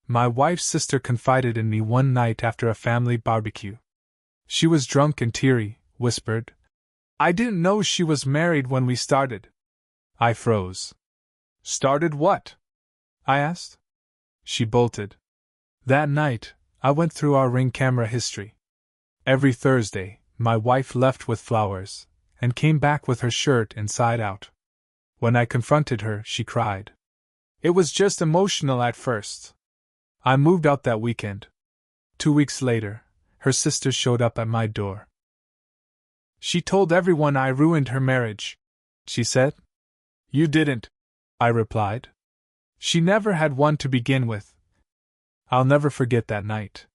My wife's sister confided in me one night after a family barbecue. She was drunk and teary, whispered, "I didn't know she was married when we started." I froze. "Started what?" I asked. She bolted. That night, I went through our Ring camera history. Every Thursday, my wife left with flowers, and came back with her shirt inside out. When I confronted her, she cried. It was just emotional at first. I moved out that weekend. 2 weeks later, her sister showed up at my door. "She told everyone I ruined her marriage," she said. "You didn't," I replied. "She never had one to begin with." I'll never forget that night.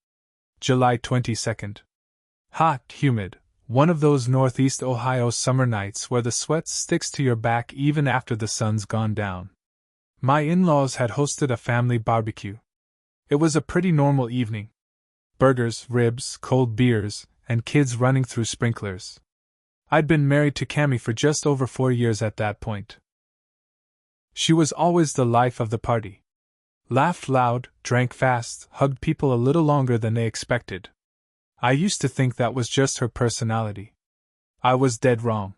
July 22nd. Hot, humid, one of those northeast Ohio summer nights where the sweat sticks to your back even after the sun's gone down. My in-laws had hosted a family barbecue. It was a pretty normal evening. Burgers, ribs, cold beers, and kids running through sprinklers. I'd been married to Cammy for just over 4 years at that point. She was always the life of the party. Laughed loud, drank fast, hugged people a little longer than they expected. I used to think that was just her personality. I was dead wrong.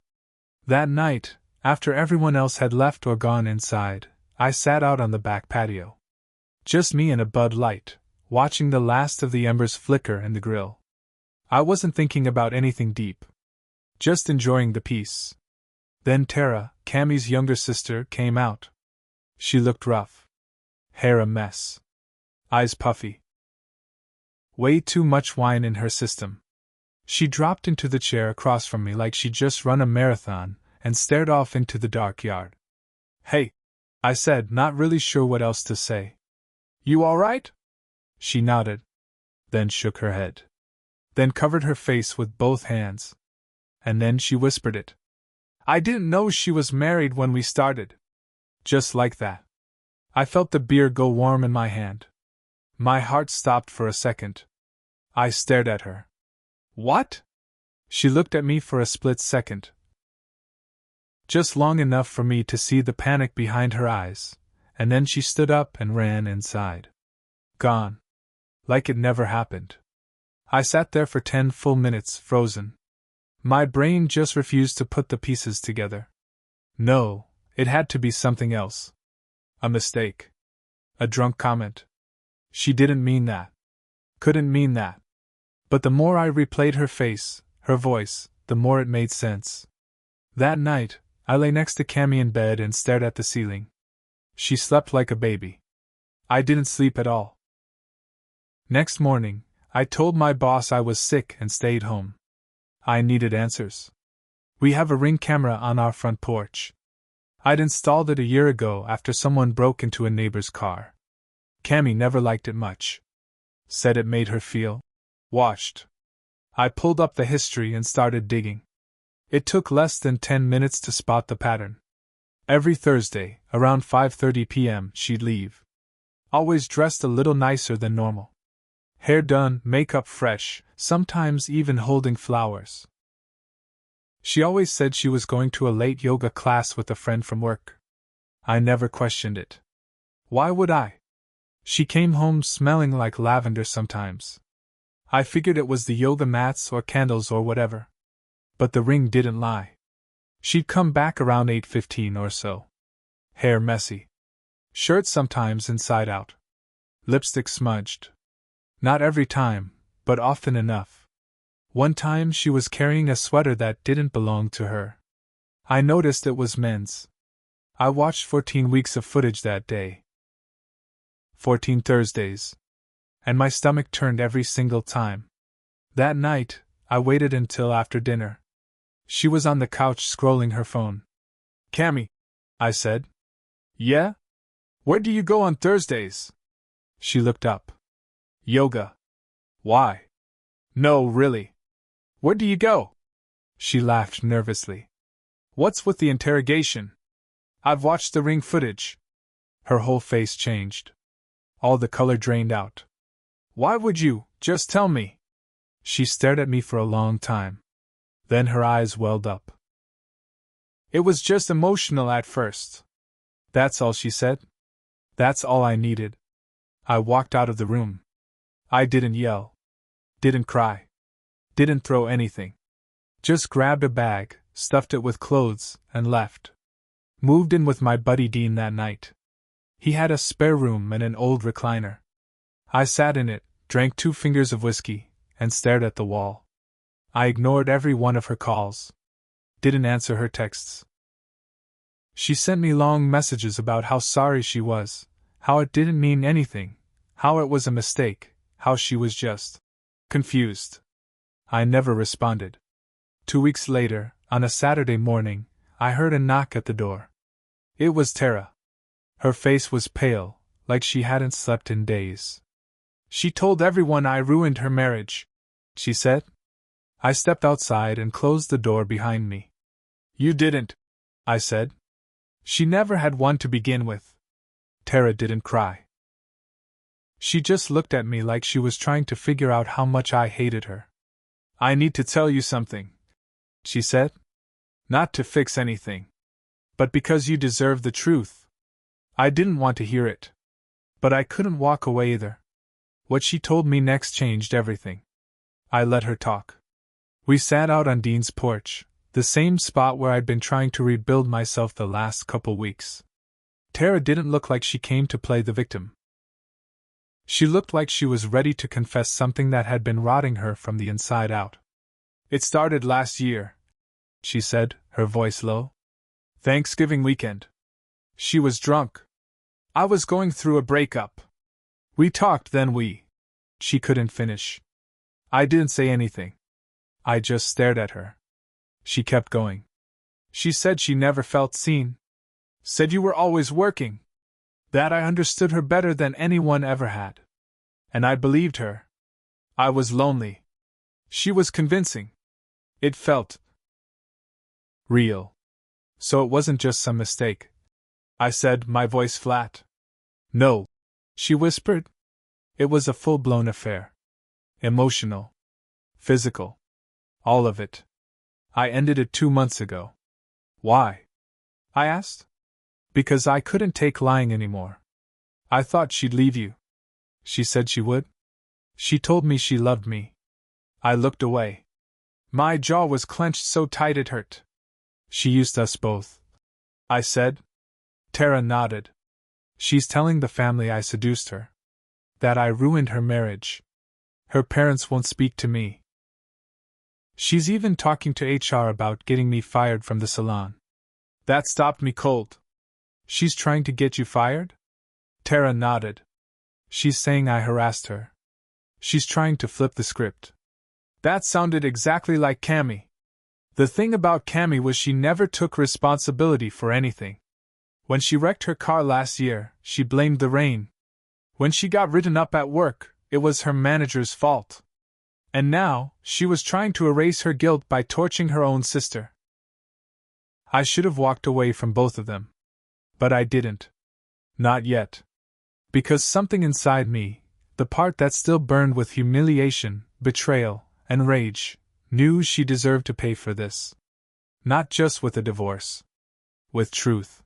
That night, after everyone else had left or gone inside, I sat out on the back patio. Just me and a Bud Light, watching the last of the embers flicker in the grill. I wasn't thinking about anything deep. Just enjoying the peace. Then Tara, Cammy's younger sister, came out. She looked rough. Hair a mess. Eyes puffy. Way too much wine in her system. She dropped into the chair across from me like she'd just run a marathon and stared off into the dark yard. "Hey," I said, not really sure what else to say. "You all right?" She nodded, then shook her head. Then covered her face with both hands. And then she whispered it. "I didn't know she was married when we started." Just like that. I felt the beer go warm in my hand. My heart stopped for a second. I stared at her. "What?" She looked at me for a split second. Just long enough for me to see the panic behind her eyes, and then she stood up and ran inside. Gone. Like it never happened. I sat there for 10 full minutes, frozen. My brain just refused to put the pieces together. No, it had to be something else. A mistake. A drunk comment. She didn't mean that. Couldn't mean that. But the more I replayed her face, her voice, the more it made sense. That night, I lay next to Cammy in bed and stared at the ceiling. She slept like a baby. I didn't sleep at all. Next morning, I told my boss I was sick and stayed home. I needed answers. We have a Ring camera on our front porch. I'd installed it a year ago after someone broke into a neighbor's car. Cammy never liked it much. Said it made her feel watched. I pulled up the history and started digging. It took less than 10 minutes to spot the pattern. Every Thursday, around 5:30 p.m., she'd leave. Always dressed a little nicer than normal. Hair done, makeup fresh, sometimes even holding flowers. She always said she was going to a late yoga class with a friend from work. I never questioned it. Why would I? She came home smelling like lavender sometimes. I figured it was the yoga mats or candles or whatever. But the ring didn't lie. She'd come back around 8:15 or so. Hair messy. Shirt sometimes inside out. Lipstick smudged. Not every time, but often enough. One time she was carrying a sweater that didn't belong to her. I noticed it was men's. I watched 14 weeks of footage that day. 14 Thursdays. And my stomach turned every single time. That night, I waited until after dinner. She was on the couch scrolling her phone. "Cammy," I said. "Yeah? Where do you go on Thursdays?" She looked up. "Yoga." "Why?" "No, really. Where do you go?" She laughed nervously. "What's with the interrogation? I've watched the Ring footage." Her whole face changed. All the color drained out. "Why would you? Just tell me." She stared at me for a long time. Then her eyes welled up. "It was just emotional at first." That's all she said. That's all I needed. I walked out of the room. I didn't yell. Didn't cry. Didn't throw anything. Just grabbed a bag, stuffed it with clothes, and left. Moved in with my buddy Dean that night. He had a spare room and an old recliner. I sat in it, drank 2 fingers of whiskey, and stared at the wall. I ignored every one of her calls. Didn't answer her texts. She sent me long messages about how sorry she was, how it didn't mean anything, how it was a mistake, how she was just confused. I never responded. 2 weeks later, on a Saturday morning, I heard a knock at the door. It was Tara. Her face was pale, like she hadn't slept in days. She told everyone I ruined her marriage, she said. I stepped outside and closed the door behind me. You didn't, I said. She never had one to begin with. Tara didn't cry. She just looked at me like she was trying to figure out how much I hated her. I need to tell you something, she said. Not to fix anything, but because you deserve the truth. I didn't want to hear it, but I couldn't walk away either. What she told me next changed everything. I let her talk. We sat out on Dean's porch, the same spot where I'd been trying to rebuild myself the last couple weeks. Tara didn't look like she came to play the victim. She looked like she was ready to confess something that had been rotting her from the inside out. It started last year, she said, her voice low. Thanksgiving weekend. She was drunk. I was going through a breakup. We talked, then She couldn't finish. I didn't say anything. I just stared at her. She kept going. She said she never felt seen. Said you were always working. That I understood her better than anyone ever had. And I believed her. I was lonely. She was convincing. It felt real. So it wasn't just some mistake. I said, my voice flat. No, she whispered. It was a full-blown affair. Emotional. Physical. All of it. I ended it 2 months ago. Why? I asked. Because I couldn't take lying anymore. I thought she'd leave you. She said she would. She told me she loved me. I looked away. My jaw was clenched so tight it hurt. She used us both, I said. Tara nodded. She's telling the family I seduced her. That I ruined her marriage. Her parents won't speak to me. She's even talking to HR about getting me fired from the salon. That stopped me cold. She's trying to get you fired? Tara nodded. She's saying I harassed her. She's trying to flip the script. That sounded exactly like Cammy. The thing about Cammy was she never took responsibility for anything. When she wrecked her car last year, she blamed the rain. When she got written up at work, it was her manager's fault. And now, she was trying to erase her guilt by torching her own sister. I should have walked away from both of them. But I didn't. Not yet. Because something inside me, the part that still burned with humiliation, betrayal, and rage, knew she deserved to pay for this. Not just with a divorce. With truth.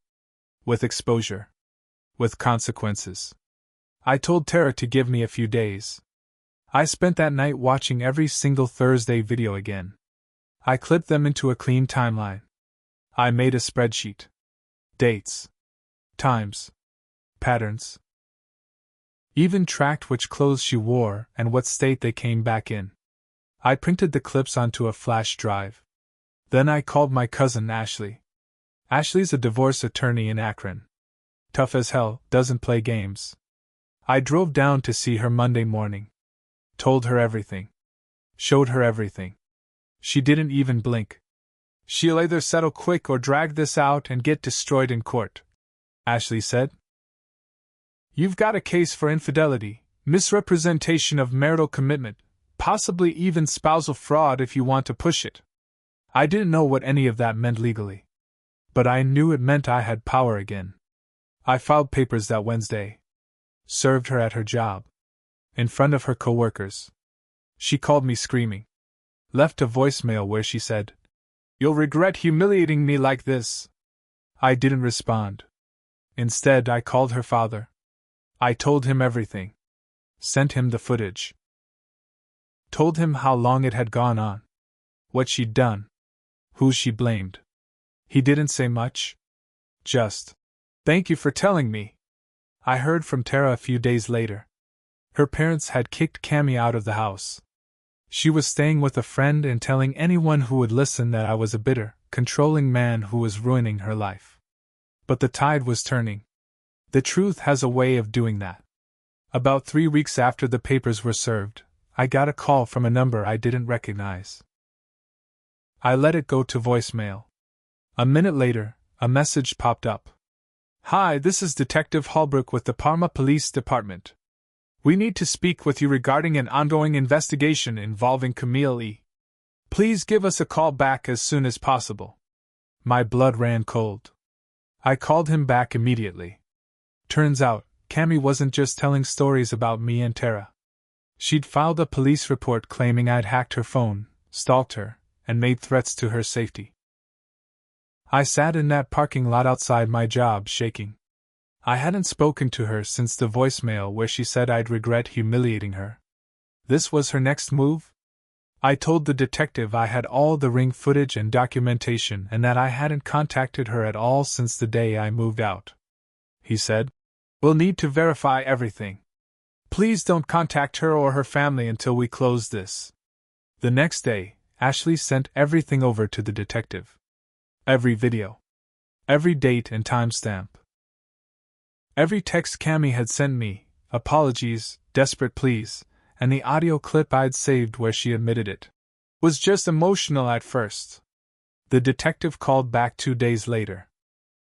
With exposure. With consequences. I told Tara to give me a few days. I spent that night watching every single Thursday video again. I clipped them into a clean timeline. I made a spreadsheet. Dates. Times. Patterns. Even tracked which clothes she wore and what state they came back in. I printed the clips onto a flash drive. Then I called my cousin Ashley. Ashley's a divorce attorney in Akron. Tough as hell, doesn't play games. I drove down to see her Monday morning. Told her everything. Showed her everything. She didn't even blink. She'll either settle quick or drag this out and get destroyed in court, Ashley said. You've got a case for infidelity, misrepresentation of marital commitment, possibly even spousal fraud if you want to push it. I didn't know what any of that meant legally. But I knew it meant I had power again. I filed papers that Wednesday. Served her at her job. In front of her coworkers. She called me screaming. Left a voicemail where she said, "You'll regret humiliating me like this." I didn't respond. Instead, I called her father. I told him everything. Sent him the footage. Told him how long it had gone on. What she'd done. Who she blamed. He didn't say much. Just, "Thank you for telling me." I heard from Tara a few days later. Her parents had kicked Cammy out of the house. She was staying with a friend and telling anyone who would listen that I was a bitter, controlling man who was ruining her life. But the tide was turning. The truth has a way of doing that. About 3 weeks after the papers were served, I got a call from a number I didn't recognize. I let it go to voicemail. A minute later, a message popped up. "Hi, this is Detective Holbrook with the Parma Police Department. We need to speak with you regarding an ongoing investigation involving Camille E. Please give us a call back as soon as possible." My blood ran cold. I called him back immediately. Turns out, Cammy wasn't just telling stories about me and Tara. She'd filed a police report claiming I'd hacked her phone, stalked her, and made threats to her safety. I sat in that parking lot outside my job shaking. I hadn't spoken to her since the voicemail where she said I'd regret humiliating her. This was her next move? I told the detective I had all the ring footage and documentation and that I hadn't contacted her at all since the day I moved out. He said, "We'll need to verify everything. Please don't contact her or her family until we close this." The next day, Ashley sent everything over to the detective. Every video. Every date and timestamp. Every text Cammy had sent me, apologies, desperate pleas, and the audio clip I'd saved where she admitted it. Was just emotional at first. The detective called back 2 days later.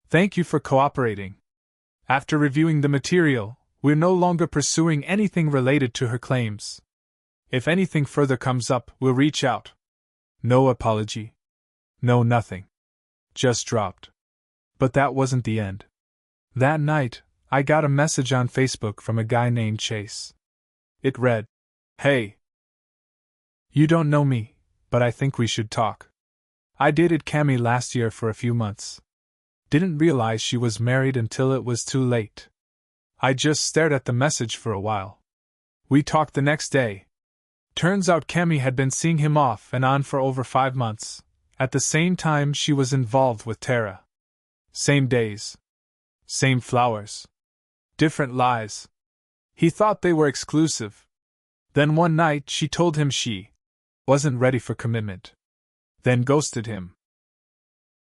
"Thank you for cooperating. After reviewing the material, we're no longer pursuing anything related to her claims. If anything further comes up, we'll reach out." No apology. No nothing. Just dropped. But that wasn't the end. That night, I got a message on Facebook from a guy named Chase. It read, "Hey. You don't know me, but I think we should talk. I dated Cammy last year for a few months. Didn't realize she was married until it was too late. I just stared at the message for a while. We talked the next day. Turns out Cammy had been seeing him off and on for over 5 months. At the same time she was involved with Tara. Same days. Same flowers. Different lies. He thought they were exclusive. Then one night she told him she wasn't ready for commitment. Then ghosted him.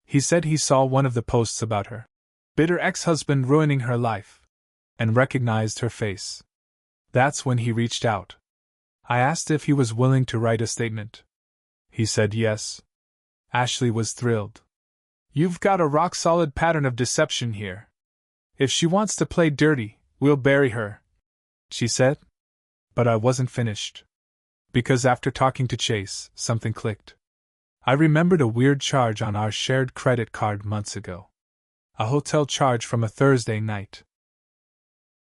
He said he saw one of the posts about her bitter ex-husband ruining her life, and recognized her face. That's when he reached out. I asked if he was willing to write a statement. He said yes. Ashley was thrilled. "You've got a rock-solid pattern of deception here. If she wants to play dirty, we'll bury her," she said. But I wasn't finished. Because after talking to Chase, something clicked. I remembered a weird charge on our shared credit card months ago. A hotel charge from a Thursday night.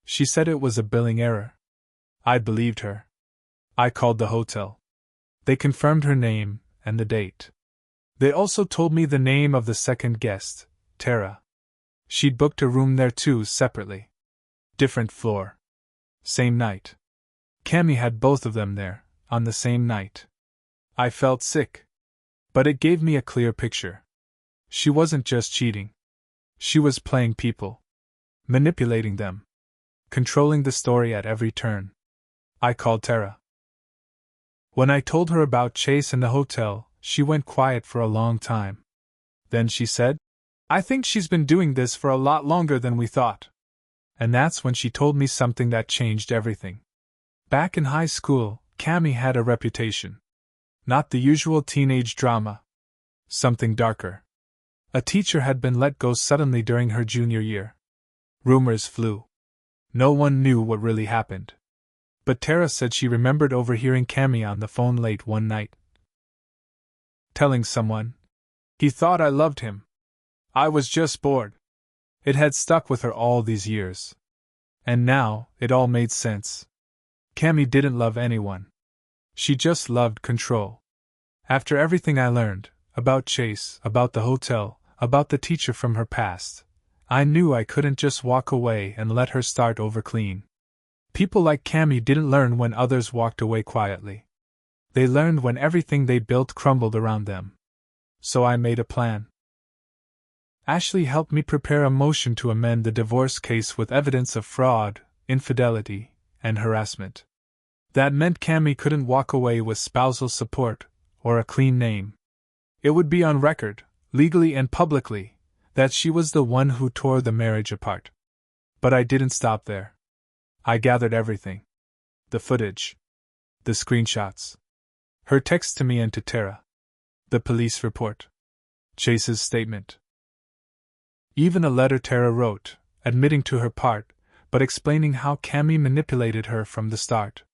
She said it was a billing error. I believed her. I called the hotel. They confirmed her name and the date. They also told me the name of the second guest, Tara. She'd booked a room there too separately. Different floor. Same night. Cammy had both of them there, on the same night. I felt sick. But it gave me a clear picture. She wasn't just cheating. She was playing people. Manipulating them. Controlling the story at every turn. I called Tara. When I told her about Chase and the hotel, she went quiet for a long time. Then she said, "I think she's been doing this for a lot longer than we thought." And that's when she told me something that changed everything. Back in high school, Cammy had a reputation. Not the usual teenage drama. Something darker. A teacher had been let go suddenly during her junior year. Rumors flew. No one knew what really happened. But Tara said she remembered overhearing Cammy on the phone late one night, telling someone, "He thought I loved him. I was just bored." It had stuck with her all these years. And now, it all made sense. Cammy didn't love anyone. She just loved control. After everything I learned, about Chase, about the hotel, about the teacher from her past, I knew I couldn't just walk away and let her start over clean. People like Cammy didn't learn when others walked away quietly. They learned when everything they built crumbled around them. So I made a plan. Ashley helped me prepare a motion to amend the divorce case with evidence of fraud, infidelity, and harassment. That meant Cammy couldn't walk away with spousal support or a clean name. It would be on record, legally and publicly, that she was the one who tore the marriage apart. But I didn't stop there. I gathered everything. The footage. The screenshots. Her text to me and to Tara. The police report. Chase's statement. Even a letter Tara wrote, admitting to her part, but explaining how Cammy manipulated her from the start.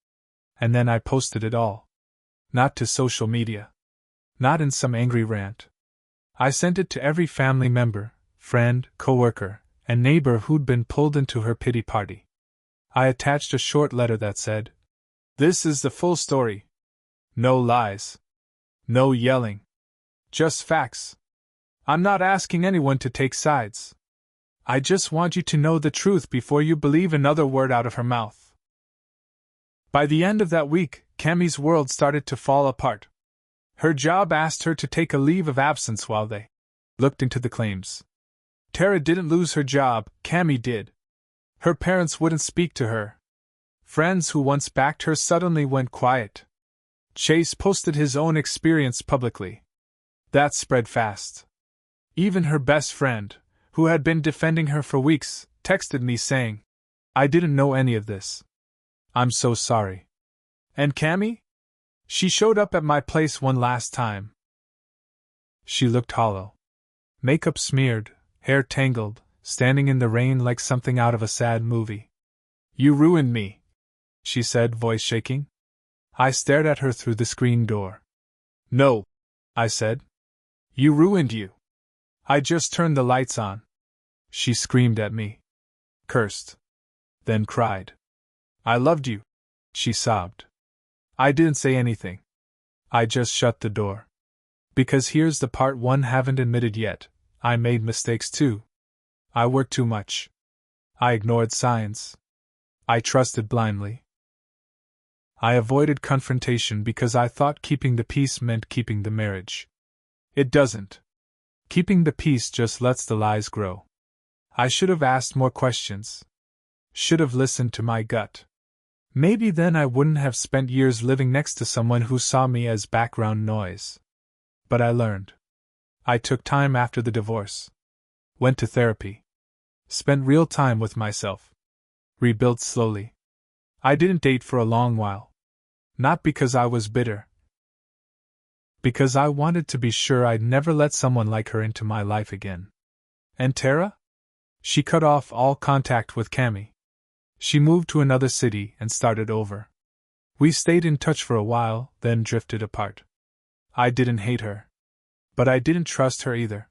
And then I posted it all. Not to social media. Not in some angry rant. I sent it to every family member, friend, coworker, and neighbor who'd been pulled into her pity party. I attached a short letter that said, "This is the full story. No lies. No yelling. Just facts. I'm not asking anyone to take sides. I just want you to know the truth before you believe another word out of her mouth." By the end of that week, Cammy's world started to fall apart. Her job asked her to take a leave of absence while they looked into the claims. Tara didn't lose her job, Cammy did. Her parents wouldn't speak to her. Friends who once backed her suddenly went quiet. Chase posted his own experience publicly. That spread fast. Even her best friend, who had been defending her for weeks, texted me saying, "I didn't know any of this. I'm so sorry." And Cammy? She showed up at my place one last time. She looked hollow. Makeup smeared, hair tangled, standing in the rain like something out of a sad movie. "You ruined me," she said, voice shaking. I stared at her through the screen door. "No," I said. "You ruined you. I just turned the lights on." She screamed at me. Cursed. Then cried. "I loved you," she sobbed. I didn't say anything. I just shut the door. Because here's the part one haven't admitted yet, I made mistakes too. I worked too much. I ignored signs. I trusted blindly. I avoided confrontation because I thought keeping the peace meant keeping the marriage. It doesn't. Keeping the peace just lets the lies grow. I should have asked more questions. Should have listened to my gut. Maybe then I wouldn't have spent years living next to someone who saw me as background noise. But I learned. I took time after the divorce. Went to therapy. Spent real time with myself. Rebuilt slowly. I didn't date for a long while. Not because I was bitter. Because I wanted to be sure I'd never let someone like her into my life again. And Tara? She cut off all contact with Cammy. She moved to another city and started over. We stayed in touch for a while, then drifted apart. I didn't hate her. But I didn't trust her either.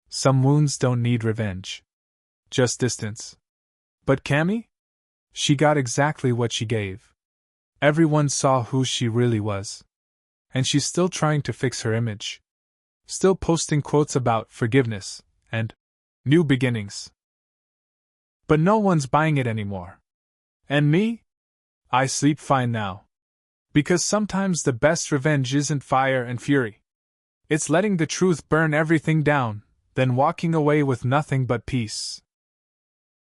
Some wounds don't need revenge. Just distance. But Cammy? She got exactly what she gave. Everyone saw who she really was. And she's still trying to fix her image. Still posting quotes about forgiveness and new beginnings. But no one's buying it anymore. And me? I sleep fine now. Because sometimes the best revenge isn't fire and fury. It's letting the truth burn everything down, then walking away with nothing but peace.